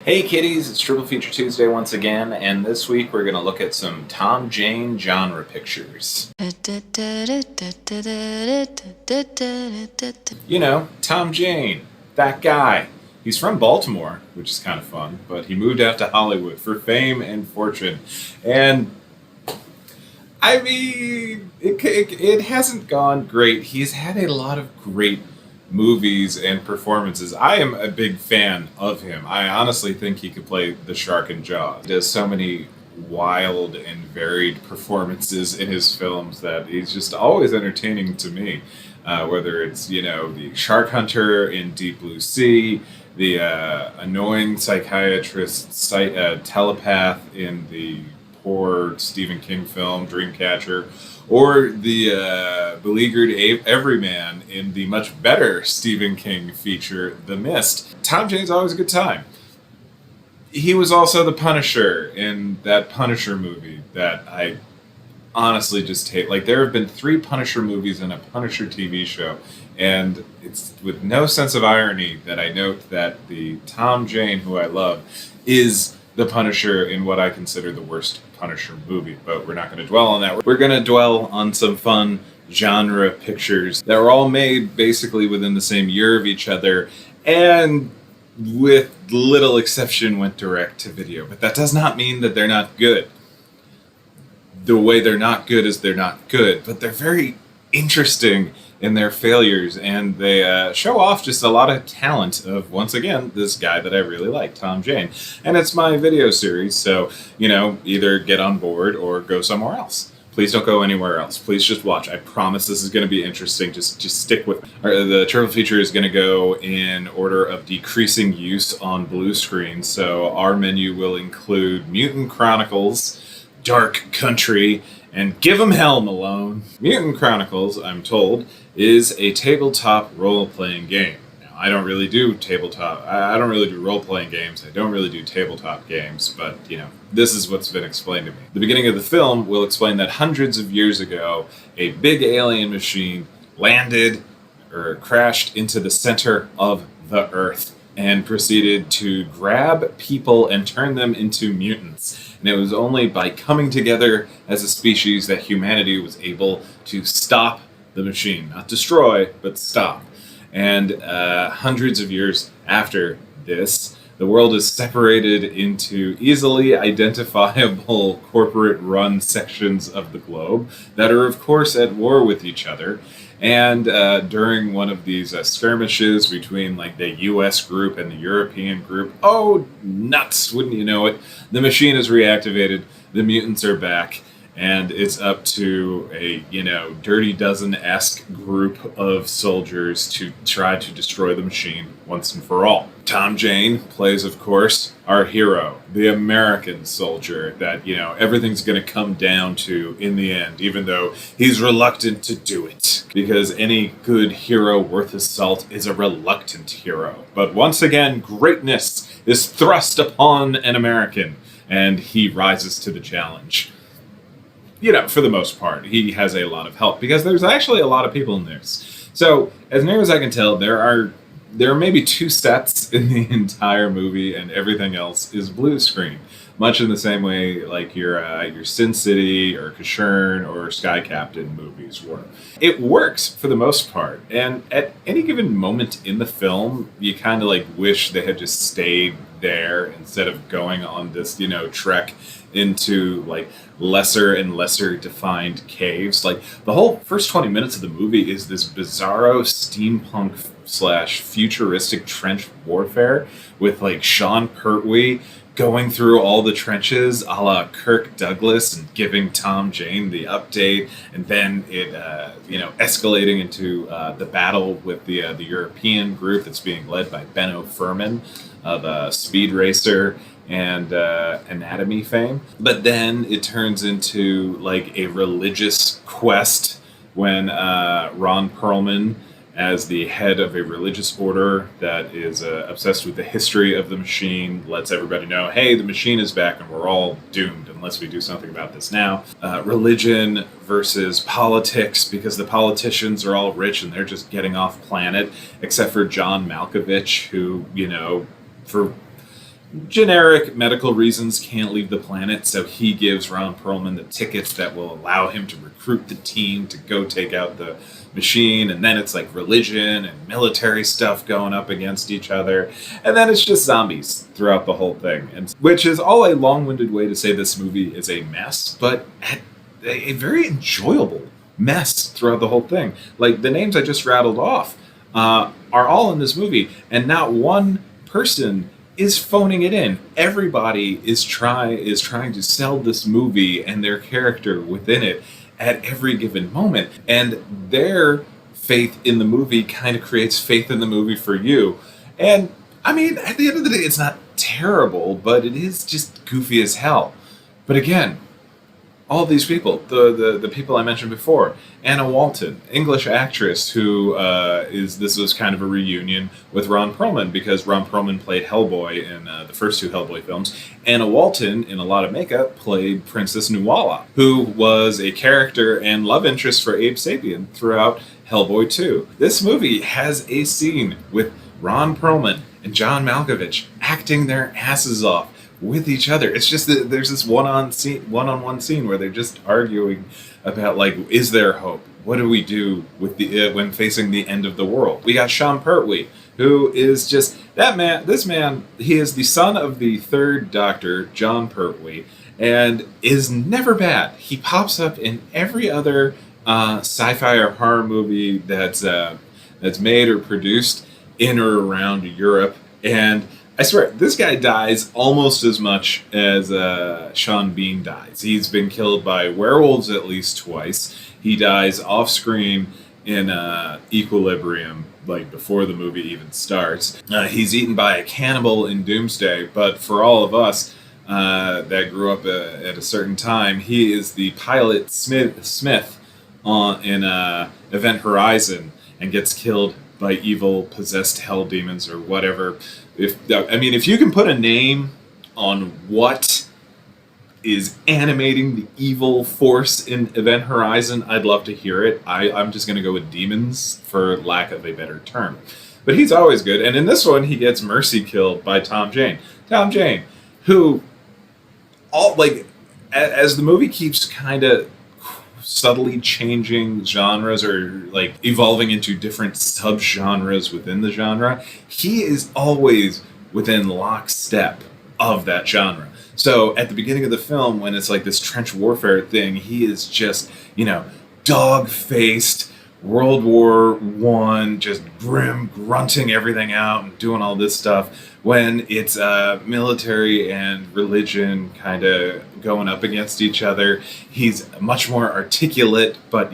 Hey kiddies, it's Triple Feature Tuesday once again, and this week we're going to look at some Tom Jane genre pictures. You know, Tom Jane, that guy. He's from Baltimore, which is kind of fun, but he moved out to Hollywood for fame and fortune. And I mean, it hasn't gone great. He's had a lot of great movies and performances. I am a big fan of him. I honestly think he could play the shark in Jaws. He does so many wild and varied performances in his films that he's just always entertaining to me. Whether it's, the shark hunter in Deep Blue Sea, the annoying psychiatrist, telepath in the poor Stephen King film Dreamcatcher, or the beleaguered everyman in the much better Stephen King feature The Mist. Tom Jane's always a good time. He was also the Punisher in that Punisher movie that I honestly just hate. Like, there have been 3 Punisher movies and a Punisher TV show, and it's with no sense of irony that I note that the Tom Jane, who I love, is the Punisher in what I consider the worst Punisher movie. But we're not going to dwell on that. We're going to dwell on some fun genre pictures that were all made basically within the same year of each other, and with little exception went direct to video. But that does not mean that they're not good. The way they're not good is they're not good, but they're very interesting in their failures, and they show off just a lot of talent of, once again, this guy that I really like, Tom Jane. And it's my video series, so, either get on board or go somewhere else. Please don't go anywhere else. Please just watch. I promise this is going to be interesting. Just stick with me. The triple feature is going to go in order of decreasing use on blue screen, so our menu will include Mutant Chronicles, Dark Country, and Give 'em Hell, Malone. Mutant Chronicles, I'm told, is a tabletop role-playing game. Now, I don't really do tabletop. I don't really do role-playing games. I don't really do tabletop games, but, this is what's been explained to me. The beginning of the film will explain that hundreds of years ago, a big alien machine landed or crashed into the center of the Earth and proceeded to grab people and turn them into mutants. And it was only by coming together as a species that humanity was able to stop the machine. Not destroy, but stop. And hundreds of years after this, the world is separated into easily identifiable corporate-run sections of the globe that are, of course, at war with each other. And during one of these skirmishes between the US group and the European group, oh nuts, wouldn't you know it, the machine is reactivated, the mutants are back, and it's up to a, Dirty Dozen-esque group of soldiers to try to destroy the machine once and for all. Tom Jane plays, of course, our hero, the American soldier that, everything's going to come down to in the end, even though he's reluctant to do it. Because any good hero worth his salt is a reluctant hero. But once again, greatness is thrust upon an American, and he rises to the challenge. For the most part, he has a lot of help, because there's actually a lot of people in this. So, as near as I can tell, there are maybe 2 sets in the entire movie, and everything else is blue screen. Much in the same way like your Sin City or Kashern or Sky Captain movies were. It works for the most part, and at any given moment in the film, you kind of wish they had just stayed there instead of going on this, trek into lesser and lesser defined caves. The whole first 20 minutes of the movie is this bizarro steampunk / futuristic trench warfare with Sean Pertwee going through all the trenches a la Kirk Douglas and giving Tom Jane the update, and then it escalating into the battle with the European group that's being led by Benno Furman of Speed Racer and Anatomy fame. But then it turns into a religious quest when Ron Perlman, as the head of a religious order that is obsessed with the history of the machine, lets everybody know, hey, the machine is back and we're all doomed unless we do something about this now. Religion versus politics, because the politicians are all rich and they're just getting off planet, except for John Malkovich, who, for generic medical reasons can't leave the planet, so he gives Ron Perlman the tickets that will allow him to recruit the team to go take out the machine, and then it's like religion and military stuff going up against each other, and then it's just zombies throughout the whole thing, and which is all a long-winded way to say this movie is a mess, but a very enjoyable mess throughout the whole thing. Like, the names I just rattled off are all in this movie, and not one person is phoning it in. Everybody is trying to sell this movie and their character within it at every given moment. And their faith in the movie kind of creates faith in the movie for you. And I mean, at the end of the day, it's not terrible, but it is just goofy as hell. But again, all these people, the people I mentioned before, Anna Walton, English actress who this was kind of a reunion with Ron Perlman because Ron Perlman played Hellboy in the first two Hellboy films. Anna Walton, in a lot of makeup, played Princess Nuala, who was a character and love interest for Abe Sapien throughout Hellboy 2. This movie has a scene with Ron Perlman and John Malkovich acting their asses off with each other. It's just that there's this one-on-one scene where they're just arguing about, like, is there hope? What do we do with the when facing the end of the world? We got Sean Pertwee, who is just that man. This man, he is the son of the third Doctor, John Pertwee, and is never bad. He pops up in every other sci-fi or horror movie that's made or produced in or around Europe, and I swear, this guy dies almost as much as Sean Bean dies. He's been killed by werewolves at least twice. He dies off screen in Equilibrium, like before the movie even starts. He's eaten by a cannibal in Doomsday, but for all of us that grew up at a certain time, he is the pilot Smith in Event Horizon and gets killed by evil possessed hell demons or whatever. If you can put a name on what is animating the evil force in Event Horizon, I'd love to hear it. I'm just going to go with demons for lack of a better term. But he's always good. And in this one, he gets mercy killed by Tom Jane. Tom Jane, who, as the movie keeps kind of subtly changing genres or like evolving into different subgenres within the genre, he is always within lockstep of that genre. So at the beginning of the film, when it's like this trench warfare thing, he is just, dog-faced, World War One, just grim, grunting everything out and doing all this stuff. When it's military and religion kind of going up against each other, he's much more articulate, but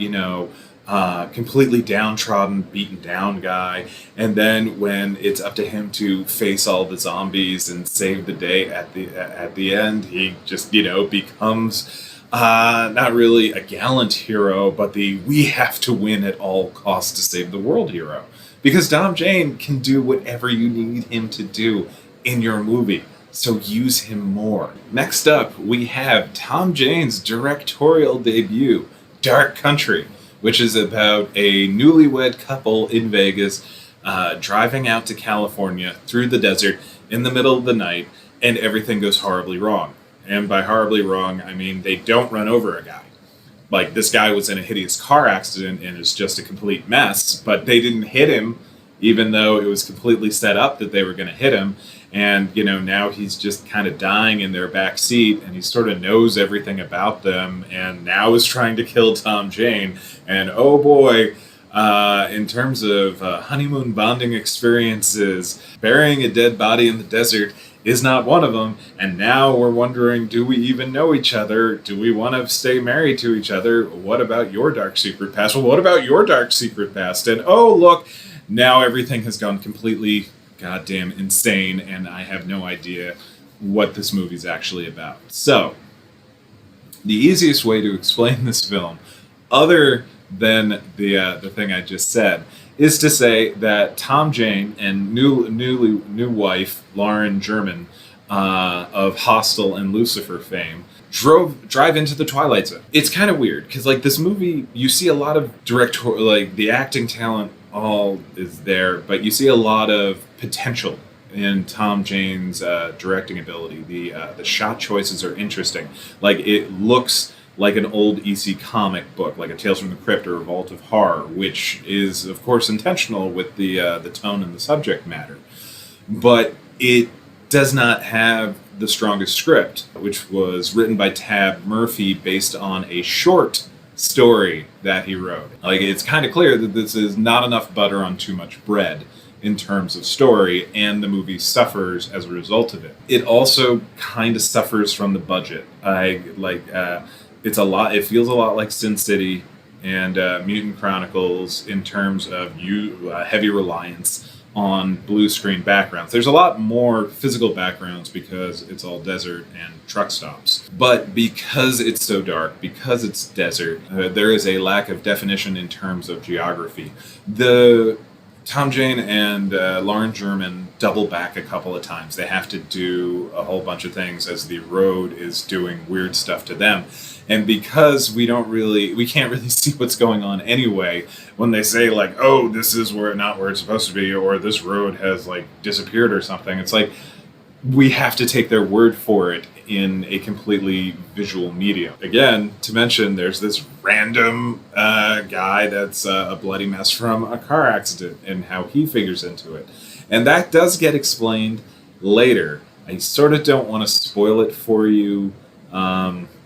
completely downtrodden, beaten down guy. And then when it's up to him to face all the zombies and save the day at the end, he just becomes not really a gallant hero, but the we have to win at all costs to save the world hero. Because Tom Jane can do whatever you need him to do in your movie, so use him more. Next up, we have Tom Jane's directorial debut, Dark Country, which is about a newlywed couple in Vegas driving out to California through the desert in the middle of the night, and everything goes horribly wrong. And by horribly wrong, I mean they don't run over a guy. Like, this guy was in a hideous car accident and is just a complete mess, but they didn't hit him, even though it was completely set up that they were going to hit him. And, now he's just kind of dying in their back seat, and he sort of knows everything about them, and now is trying to kill Tom Jane. And oh boy, in terms of honeymoon bonding experiences, burying a dead body in the desert is not one of them. And now we're wondering, do we even know each other? Do we want to stay married to each other? What about your dark secret past? Well, what about your dark secret past? And oh, look, now everything has gone completely goddamn insane, and I have no idea what this movie's actually about. So, the easiest way to explain this film, other than the thing I just said, is to say that Tom Jane and new wife Lauren German of Hostel and Lucifer fame drive into the Twilight Zone. It's kind of weird because, like, this movie, you see a lot of the acting talent all is there, but you see a lot of potential in Tom Jane's directing ability. The shot choices are interesting. Like, it looks like an old EC comic book, like a Tales from the Crypt or a Vault of Horror, which is, of course, intentional with the tone and the subject matter. But it does not have the strongest script, which was written by Tab Murphy based on a short story that he wrote. Like, it's kind of clear that this is not enough butter on too much bread in terms of story, and the movie suffers as a result of it. It also kind of suffers from the budget. It's a lot. It feels a lot like Sin City and Mutant Chronicles in terms of heavy reliance on blue screen backgrounds. There's a lot more physical backgrounds because it's all desert and truck stops. But because it's so dark, because it's desert, there is a lack of definition in terms of geography. Tom Jane and Lauren German double back a couple of times. They have to do a whole bunch of things as the road is doing weird stuff to them. And because we can't really see what's going on anyway, when they say like, oh, this is not where it's supposed to be, or this road has like disappeared or something, it's like we have to take their word for it in a completely visual medium. Again, to mention, there's this random guy that's a bloody mess from a car accident and how he figures into it. And that does get explained later. I sort of don't want to spoil it for you,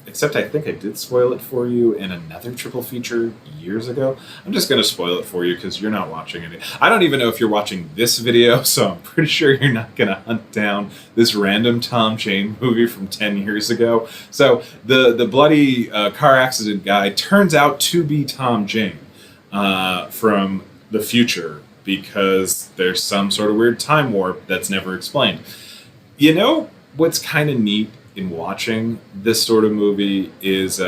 except I think I did spoil it for you in another triple feature years ago. I'm just going to spoil it for you because you're not watching it. I don't even know if you're watching this video, so I'm pretty sure you're not going to hunt down this random Tom Jane movie from 10 years ago. So the bloody car accident guy turns out to be Tom Jane from the future because there's some sort of weird time warp that's never explained. You know what's kind of neat in watching this sort of movie is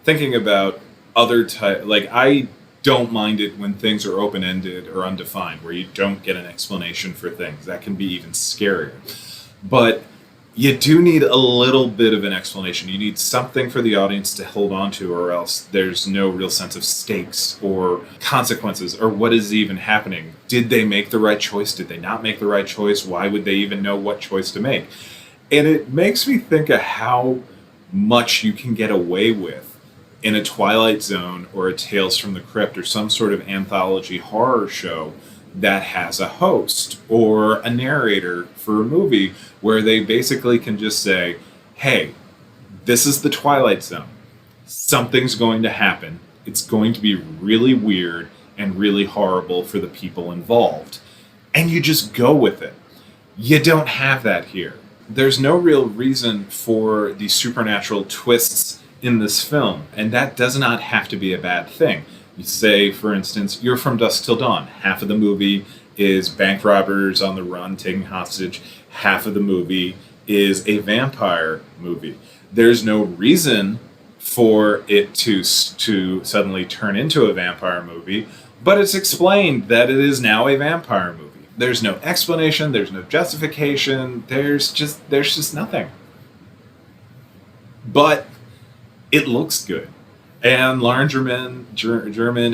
thinking about other like, I don't mind it when things are open-ended or undefined, where you don't get an explanation for things. That can be even scarier. But you do need a little bit of an explanation. You need something for the audience to hold on to, or else there's no real sense of stakes or consequences, or what is even happening. Did they make the right choice? Did they not make the right choice? Why would they even know what choice to make? And it makes me think of how much you can get away with in a Twilight Zone or a Tales from the Crypt or some sort of anthology horror show that has a host or a narrator for a movie, where they basically can just say, hey, this is the Twilight Zone. Something's going to happen. It's going to be really weird and really horrible for the people involved. And you just go with it. You don't have that here. There's no real reason for the supernatural twists in this film, and that does not have to be a bad thing. You say, for instance, You're From Dusk Till Dawn. Half of the movie is bank robbers on the run taking hostage. Half of the movie is a vampire movie. There's no reason for it to suddenly turn into a vampire movie, but it's explained that it is now a vampire movie. There's no explanation, there's no justification, there's just nothing. But it looks good. And Lauren German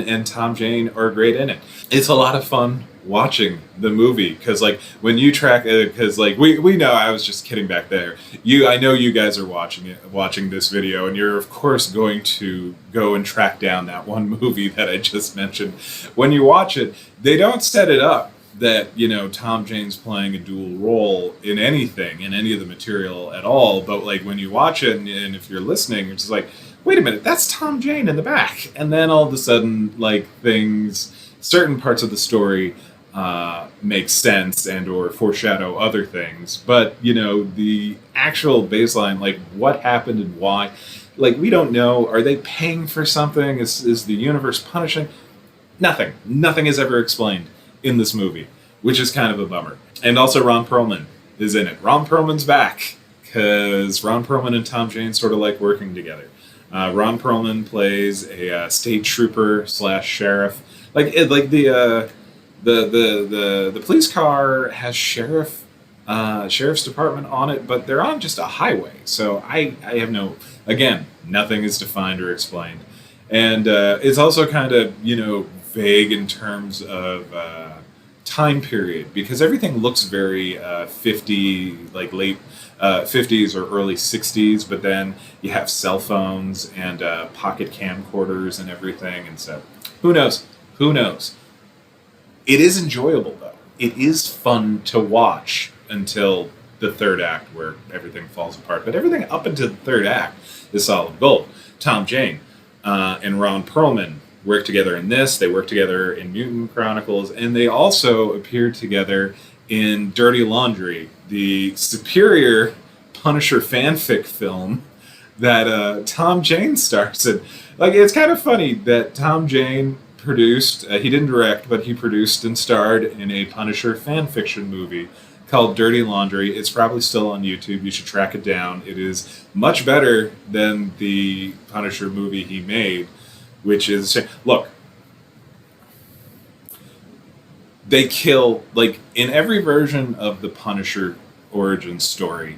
and Tom Jane are great in it. It's a lot of fun watching the movie, because like when you track it, because like we know, I was just kidding back there. I know you guys are watching this video, and you're of course going to go and track down that one movie that I just mentioned. When you watch it, they don't set it up that, you know, Tom Jane's playing a dual role in anything, in any of the material at all. But like when you watch it, and if you're listening, it's just like, wait a minute, that's Tom Jane in the back. And then all of a sudden, like, certain parts of the story make sense and or foreshadow other things. But, you know, the actual baseline, like what happened and why, like, we don't know. Are they paying for something? Is the universe punishing? Nothing is ever explained in this movie, which is kind of a bummer. And also Ron Perlman is in it. Ron Perlman's back, because Ron Perlman and Tom Jane sort of like working together. Ron Perlman plays a state trooper / sheriff. The police car has sheriff's department on it, but they're on just a highway. So I have nothing is defined or explained. And it's also kind of, you know, vague in terms of time period, because everything looks very 50, like late 50s or early 60s, but then you have cell phones and pocket camcorders and everything, and so who knows? Who knows? It is enjoyable, though. It is fun to watch until the third act, where everything falls apart. But everything up until the third act is solid gold. Tom Jane and Ron Perlman work together in this. They work together in Mutant Chronicles, and they also appeared together in Dirty Laundry, the superior Punisher fanfic film that Tom Jane stars in. Like, it's kind of funny that Tom Jane produced, he didn't direct, but he produced and starred in a Punisher fanfiction movie called Dirty Laundry. It's probably still on YouTube. You should track it down. It is much better than the Punisher movie he made, which is, look, they kill, like, in every version of the Punisher origin story,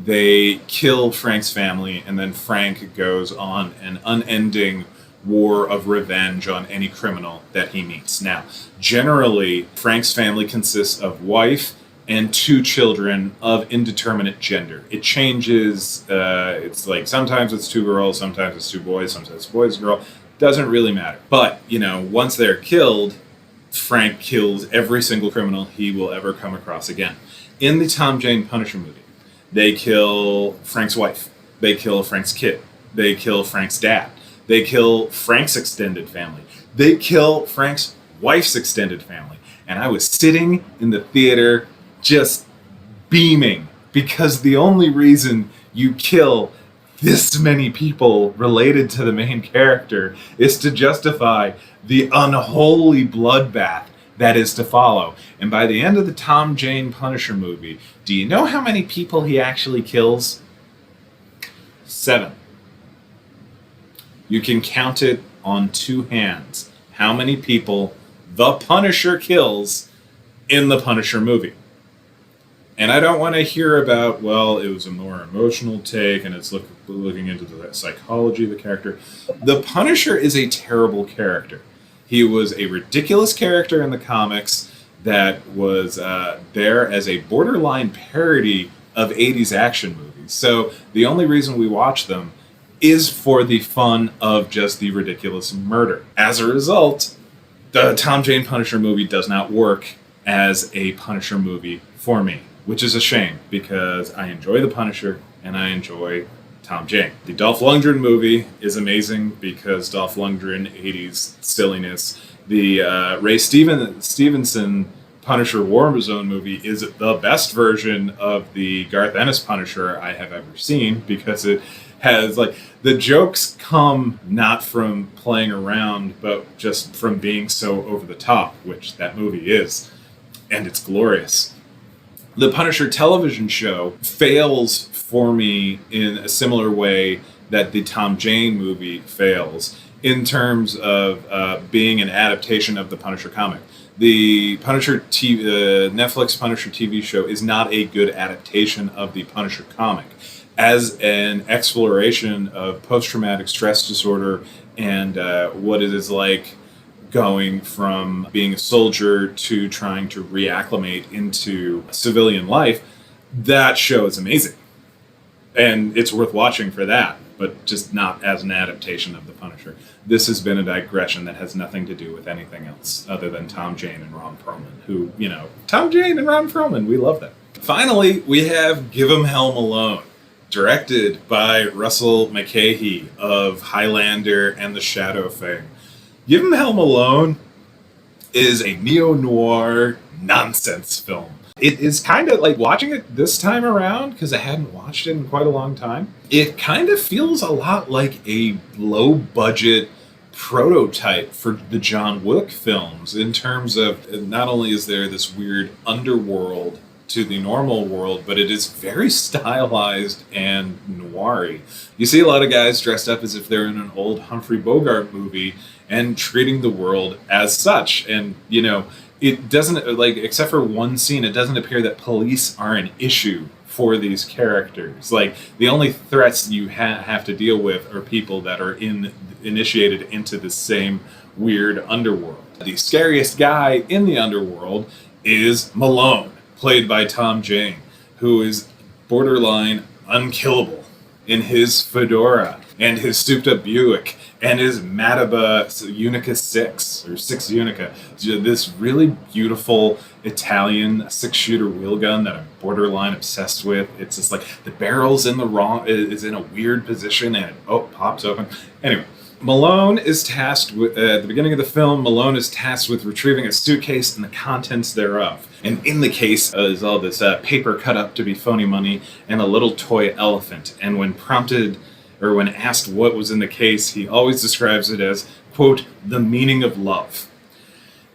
they kill Frank's family, and then Frank goes on an unending war of revenge on any criminal that he meets. Now, generally, Frank's family consists of wife and 2 children of indeterminate gender. It changes. It's like sometimes it's 2 girls, sometimes it's 2 boys, sometimes it's boys and girl. Doesn't really matter. But, once they're killed, Frank kills every single criminal he will ever come across again. In the Tom Jane Punisher movie, they kill Frank's wife. They kill Frank's kid. They kill Frank's dad. They kill Frank's extended family. They kill Frank's wife's extended family. And I was sitting in the theater just beaming, because the only reason you kill this many people related to the main character is to justify the unholy bloodbath that is to follow. And by the end of the Tom Jane Punisher movie, do you know how many people he actually kills? 7. You can count it on 2 hands how many people the Punisher kills in the Punisher movie. And I don't want to hear about, well, it was a more emotional take and it's looking into the psychology of the character. The Punisher is a terrible character. He was a ridiculous character in the comics that was there as a borderline parody of 80s action movies. So the only reason we watch them is for the fun of just the ridiculous murder. As a result, the Tom Jane Punisher movie does not work as a Punisher movie for me, which is a shame, because I enjoy the Punisher and I enjoy Tom Jane. The Dolph Lundgren movie is amazing because Dolph Lundgren, 80s silliness. The Ray Stevenson Punisher War Zone movie is the best version of the Garth Ennis Punisher I have ever seen, because it has, like, the jokes come not from playing around, but just from being so over the top, which that movie is. And it's glorious. The Punisher television show fails for me in a similar way that the Tom Jane movie fails, in terms of being an adaptation of the Punisher comic. The Netflix Punisher TV show is not a good adaptation of the Punisher comic. As an exploration of post-traumatic stress disorder and what it is like going from being a soldier to trying to reacclimate into civilian life, that show is amazing. And it's worth watching for that, but just not as an adaptation of the Punisher. This has been a digression that has nothing to do with anything else other than Tom Jane and Ron Perlman, who, Tom Jane and Ron Perlman, we love them. Finally, we have Give 'Em Hell Malone, directed by Russell McKahee of Highlander and The Shadow fame. Give 'Em Hell Malone is a neo-noir nonsense film. It is kind of like, watching it this time around, because I hadn't watched it in quite a long time, it kind of feels a lot like a low-budget prototype for the John Wick films, in terms of not only is there this weird underworld to the normal world, but it is very stylized and noir-y. You see a lot of guys dressed up as if they're in an old Humphrey Bogart movie and treating the world as such. And, it doesn't, like, except for one scene, it doesn't appear that police are an issue for these characters. Like, the only threats you have to deal with are people that are initiated into the same weird underworld. The scariest guy in the underworld is Malone, played by Tom Jane, who is borderline unkillable in his fedora and his souped up Buick and his Mataba Unica 6 or 6 Unica. This really beautiful Italian 6-shooter wheel gun that I'm borderline obsessed with. It's just like the barrel's in the wrong, is in a weird position and it pops open. Anyway. Malone is tasked with, at the beginning of the film, Malone is tasked with retrieving a suitcase and the contents thereof. And in the case is all this paper cut up to be phony money and a little toy elephant. And when prompted, or when asked what was in the case, he always describes it as, quote, the meaning of love.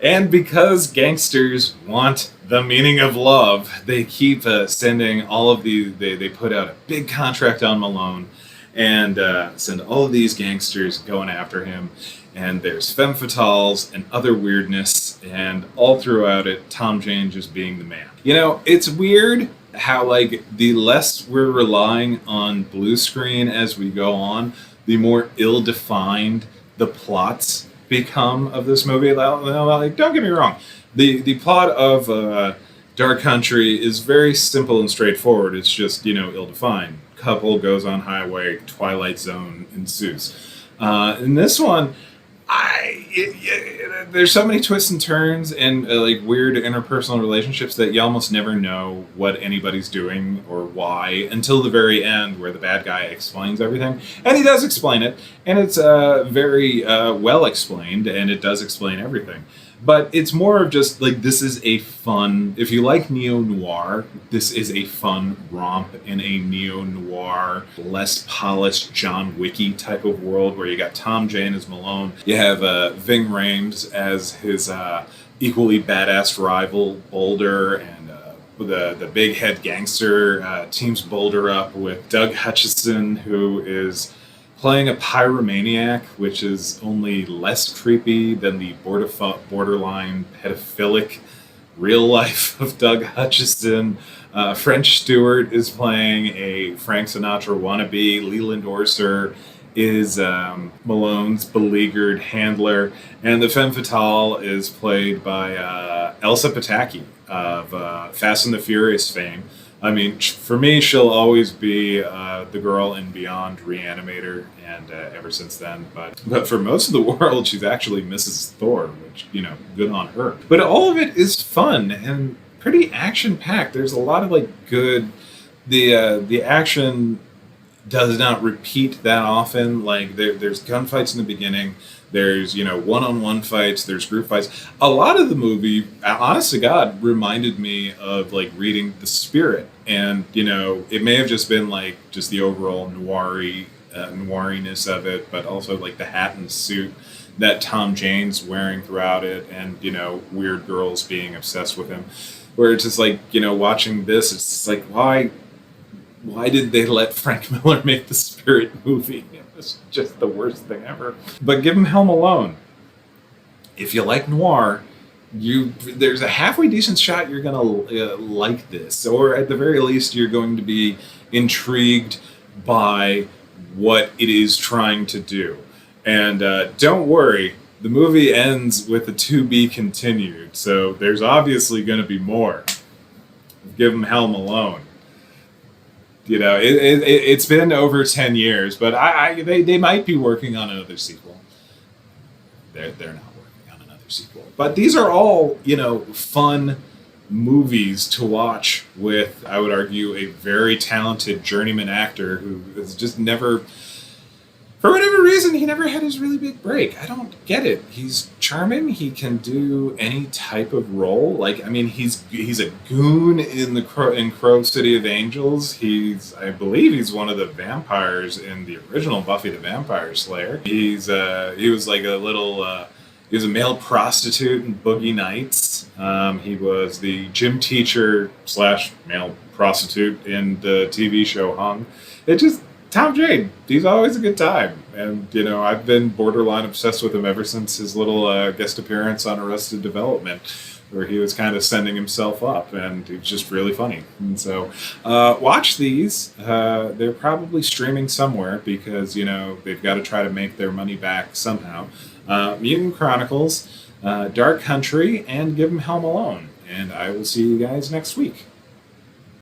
And because gangsters want the meaning of love, they keep sending all of these, they put out a big contract on Malone, and send all of these gangsters going after him. And there's femme fatales and other weirdness, and all throughout it, Tom Jane just being the man. You know, it's weird how, like, the less we're relying on blue screen as we go on, the more ill-defined the plots become of this movie. Like, don't get me wrong, the plot of Dark Country is very simple and straightforward. It's just, ill-defined. Couple goes on highway, Twilight Zone ensues. In this one, there's so many twists and turns and like weird interpersonal relationships that you almost never know what anybody's doing or why until the very end, where the bad guy explains everything. And he does explain it, and it's very well explained, and it does explain everything. But it's more of just like, this is a fun, if you like neo-noir, this is a fun romp in a neo-noir, less polished John Wicky type of world, where you got Tom Jane as Malone, you have Ving Rhames as his equally badass rival Boulder, and the big head gangster teams Boulder up with Doug Hutchison, who is playing a pyromaniac, which is only less creepy than the borderline pedophilic real life of Doug Hutchison. French Stewart is playing a Frank Sinatra wannabe. Leland Orser is Malone's beleaguered handler. And the femme fatale is played by Elsa Pataki of Fast and the Furious fame. I mean, for me, she'll always be the girl in Beyond Reanimator, and ever since then. But for most of the world, she's actually Mrs. Thor, which, good on her. But all of it is fun and pretty action-packed. There's a lot of, like, good... The action does not repeat that often. Like, there's gunfights in the beginning. There's, one-on-one fights. There's group fights. A lot of the movie, honest to God, reminded me of, like, reading The Spirit. And, it may have just been, like, just the overall noiriness of it, but also, like, the hat and suit that Tom Jane's wearing throughout it, and, weird girls being obsessed with him. Where it's just, like, watching this, it's just like, why did they let Frank Miller make the Spirit movie? It's just the worst thing ever. But give him Home Alone. If you like noir, there's a halfway decent shot you're gonna like this, or at the very least, you're going to be intrigued by what it is trying to do. And don't worry, the movie ends with a to be continued, so there's obviously going to be more. Give him Home Alone. It's been over 10 years, but they might be working on another sequel. They're not working on another sequel. But these are all, fun movies to watch with, I would argue, a very talented journeyman actor who has just never, for whatever reason, he never had his really big break. I don't get it. He's charming. He can do any type of role. Like, I mean, he's a goon in Crow City of Angels. I believe he's one of the vampires in the original Buffy the Vampire Slayer. He was like he was a male prostitute in Boogie Nights. He was the gym teacher / male prostitute in the TV show Hung. Tom Jane, he's always a good time. And, I've been borderline obsessed with him ever since his little guest appearance on Arrested Development, where he was kind of sending himself up, and he was just really funny. And so, watch these. They're probably streaming somewhere because, they've got to try to make their money back somehow. Mutant Chronicles, Dark Country, and give him Home Alone. and I will see you guys next week.